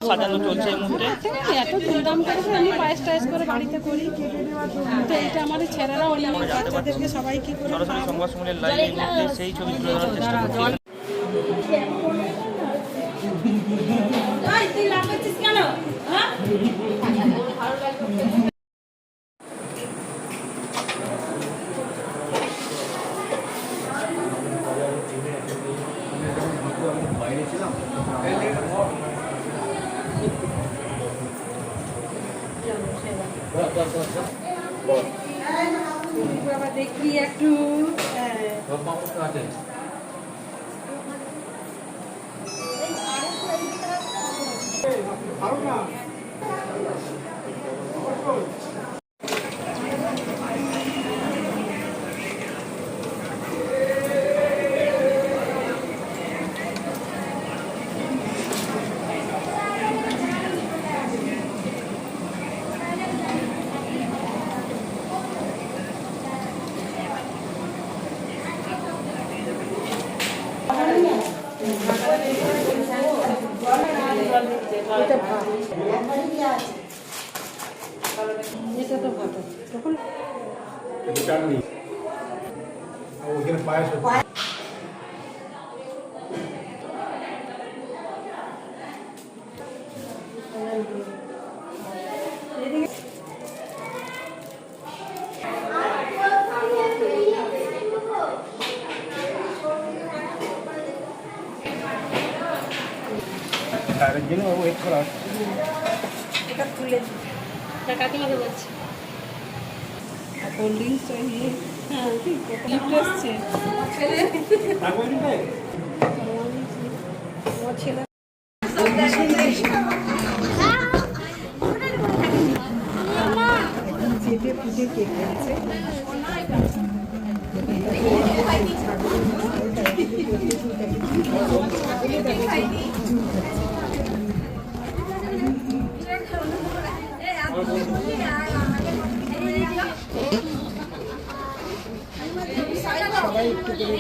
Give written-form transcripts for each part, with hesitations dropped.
সাজানো চলছে এই মুহূর্তে? এত ধুমধাম করে আমি পায়েস টায়েস করে বাড়িতে করি, তো এটা আমাদের ছেলেরা অন্য বাচ্চাদেরকে সবাই কি করে সরাসরি সংবাদ সম্মেলনের লাইভ এই মুহূর্তে সেই ছবি তুলে ধরার চেষ্টা করছি। বাবা দেখি একটু এটা তো ভালো তখন ওখানে পায়েস তার জন্য ওয়েট করা এটা তুলে কাকিমাকে বলছি কোল্ড ড্রিঙ্কস নিয়ে হ্যাঁ গিফট এসছে ছেলে আমার ছেলে চেটে পুটে কেক আছে সবাই একটু করে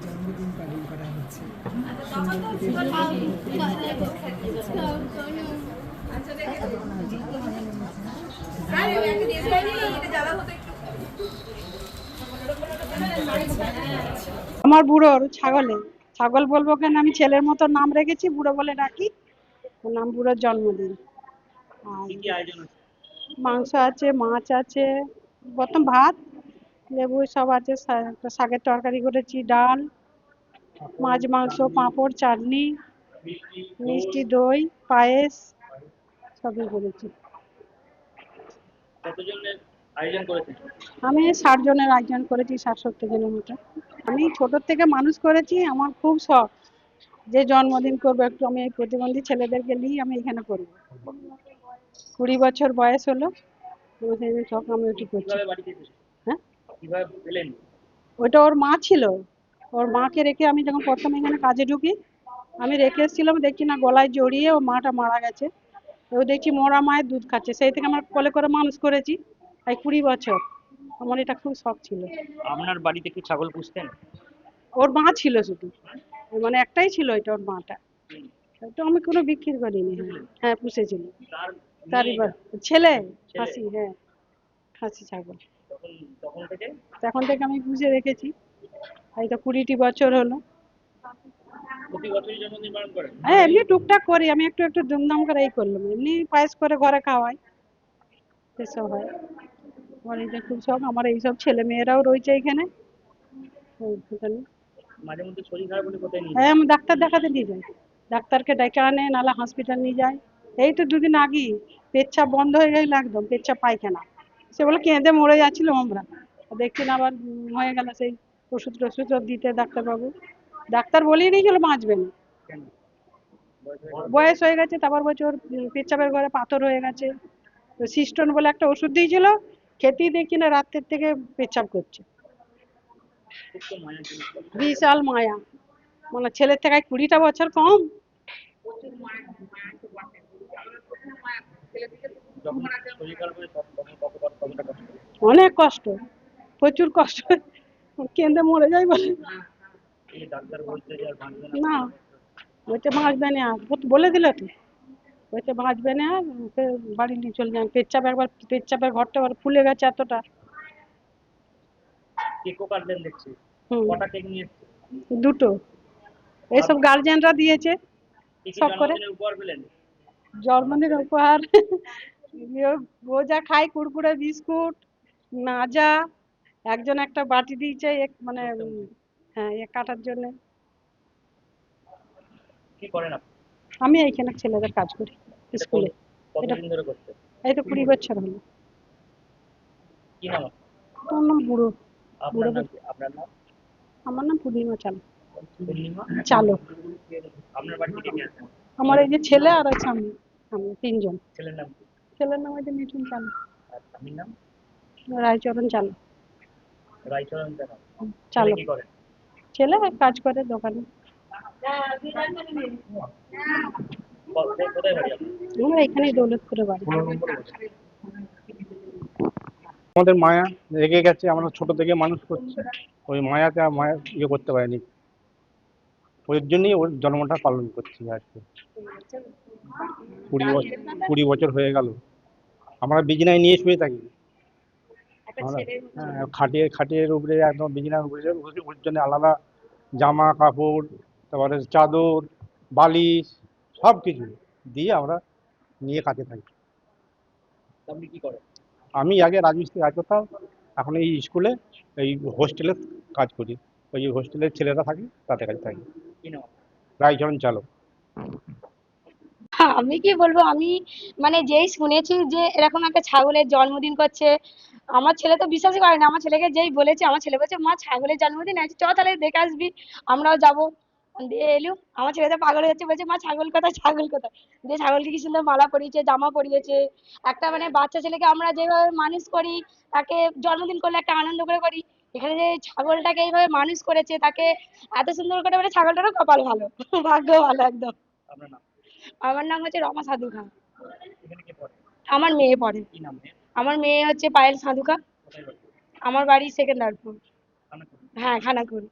জন্মদিন পালন করা হচ্ছে। আমার বুড়োর ছাগল বলবো কেন, আমি ছেলের মতো নাম রেখেছি, বুড়ো বলে ডাকি। ওর নাম বুড়োর জন্মদিন। মাংস আছে, মাছ আছে, প্রথম ভাত, লেবু সব আছে, শাকের তরকারি করেছি, ডাল, মাছ, মাংস, পাঁপড়, চাটনি, মিষ্টি, দই, পায়েস সবই করেছি। আমি 60 জনের আয়োজন করেছি, 60-70 জনের মতো। আমি ছোট থেকে মানুষ করেছি, আমার খুব শখ যে জন্মদিন করবো একটু আমি এই প্রতিবন্ধী ছেলেদেরকে নিয়ে আমি এখানে করবো। 20 বছর বয়স হলো, সেই শখ আমি একটু করছি। হ্যাঁ, ওইটা ওর মা ছিল, ওর মাকে রেখে আমি যখন প্রথম এখানে কাজে ঢুকি আমি রেখে এসেছিলাম, দেখছি না গলায় জড়িয়ে ও মাটা মারা গেছে। ও দেখছি মরা মায়ের দুধ খাচ্ছে, সেই থেকে আমার কোলে করে মানুষ করেছি এই 20 বছর। আমার এটা খুব শখ ছিল। আপনার বাড়িতে কি ছাগল পুষতেন? ওর মা ছিল শুধু, মানে একটাই ছিল, এটা ওর মাটা। তো আমি কোনো বিক্রি করিনি। হ্যাঁ পুষেছিল, তারই ছেলে খাসি। হ্যাঁ খাসি ছাগল তখন থেকে আমি পুষে রেখেছি, এই তো 20টি বছর হলো। হ্যাঁ এমনি টুকটাক করি, আমি একটু একটু ধুমধাম করে এই করলাম, এমনি পায়েস করে ঘরে খাওয়াই, এসব হয়। আমার এটা খুব শখ, আমার এইসব ছেলে মেয়েরাও রয়েছে এখানে। হ্যাঁ আমি ডাক্তার দেখাতে নিয়ে যাই, ডাক্তারকে ডেকে আনে, নাহলে হসপিটাল নিয়ে যায়। এই তো 2 দিন আগেই পেচ্ছাপ বন্ধ হয়ে গেল একদম, পেচ্ছাপ পায়খানা সে বলে কেঁদে মরে যাচ্ছিল আমরা, দেখছি না আবার হয়ে গেল সেই ওষুধ টষুধ সব দিতে ডাক্তারবাবু, ডাক্তার বলেই দিয়েছিল বাঁচবে না, কেন? বয়স হয়ে গেছে। তারপর বলছে ওর পেচ্ছাপের ঘরে পাথর হয়ে গেছে, তো সিস্টোন বলে একটা ওষুধ দিয়েছিল, খেতেই দেখছি না রাত্রের থেকে পেচ্ছাপ করছে। খুব তো মায়া জিনিস। বিশাল মায়া, মানে ছেলের থেকে 20টা বছর কম। যখন শরীর খারাপ হয় তখন কতটা কষ্ট হয়? অনেক কষ্ট, প্রচুর কষ্ট, কেঁদে মরে যায় বলে। এই যে ডাক্তার বলছে যে আর বাঁচবে না, না, বলছে বাঁচবে না, বলে দিল তো, বলছে বাঁচবে না, ওকে বাড়ি নিয়ে চলে যান। পেচ্ছাপের ঘরটা আবার ফুলে গেছে এতটা। কেকও কাটলেন দেখছি। হুম, কটা কেক নিয়ে এসছে? দুটো, এইসব গার্জিয়ানরা দিয়েছে কি কি সব করে। জন্মদিনের উপহার পেলেন? জন্মদিনের উপহার ও যা খায় কুরকুরে বিস্কুট মাজা, একজন একটা বাটি দিয়েছে মানে হ্যাঁ কাটার জন্য। কি করেন আপনি? আমি এইখানে ছেলেদের কাজ করি এটা স্কুলে। এটা কতদিন ধরে করতে? এই তো 20 বছর হলো। কি নাম আপনার? তোর নাম বুড়ো? আপনার নাম কি? আপনার নাম? আমার নাম পূর্ণিমা চালক। পূর্ণিমা চালক। আপনার বাড়িতে কে কে আছেন? আমার এই যে ছেলে আর আছে আমি, আমরা 3 জন। ছেলের নাম কি? ছেলের নাম হচ্ছে মিঠুন চালক, আর স্বামীর নাম? রায়চরণ চালক। রায়চরণ জানা। ছেলে চালক। কি করেন? ছেলে কাজ করে দোকানে। কোথায় বাড়ি আপনার? আমরা এখানেই দৌলতপুরে বাড়ি। আমাদের মায়া রেগে গেছে, আমরা ছোট থেকে মানুষ করছে, ওই মায়াতে আর মায়া করতে পারিনি, ওই জন্যই ওর জন্মটা পালন করছি আজকে। 20 বছর হয়ে গেল। আমরা বিছানায় নিয়ে শুয়ে থাকি, আমরা খাটিয়ের উপরে একদম বিছানার উপরে, ওর জন্য আলাদা জামা কাপড়, তারপরে চাদর বালিশ সব কিছু দিয়ে আমরা নিয়ে কাছে থাকি। আপনি কি করেন? আমি আগে রাজমিস্ত্রি কাজ করতাম, এখন এই স্কুলে এই হোস্টেলে কাজ করি, ওই যে হোস্টেলের ছেলেরা থাকে তাদের কাছে থাকি। কি নাম? রায়চরণ চালক। আমি কি বলবো, আমি মানে যেই শুনেছি যে এরকম একটা ছাগলের জন্মদিন করছে, আমার ছেলে তো বিশ্বাসই করে না। আমার ছেলেকে যেই বলেছে, আমার ছেলে বলছে মা ছাগলের জন্মদিন আছে, চ তাহলে দেখে আসবি, আমরাও যাবো। দিয়ে এলুম, আমার ছেলে তো পাগল হয়ে যাচ্ছে, বলছে মা ছাগল কোথায়, ছাগল কোথায়। দিয়ে ছাগলকে কি সুন্দর মালা পরিয়েছে, জামা পরিয়েছে। একটা মানে বাচ্চা ছেলেকে আমরা যেভাবে মানুষ করি, তাকে জন্মদিন করলে একটা আনন্দ করে করি, এখানে যে ছাগলটাকে এইভাবে মানুষ করেছে, তাকে এত সুন্দর করে, মানে ছাগলটারও কপাল ভালো, ভাগ্য ভালো একদম। আপনার নাম? আমার নাম হচ্ছে রমা সাধুখা। এখানে কে পড়ে? আমার মেয়ে পড়ে। কি নাম মেয়ের? আমার মেয়ে হচ্ছে পায়েল সাধুখা। কোথায় বাড়ি? আমার বাড়ি সেকেন্ডারপুর। খানাকুল। হ্যাঁ, খানাকুল।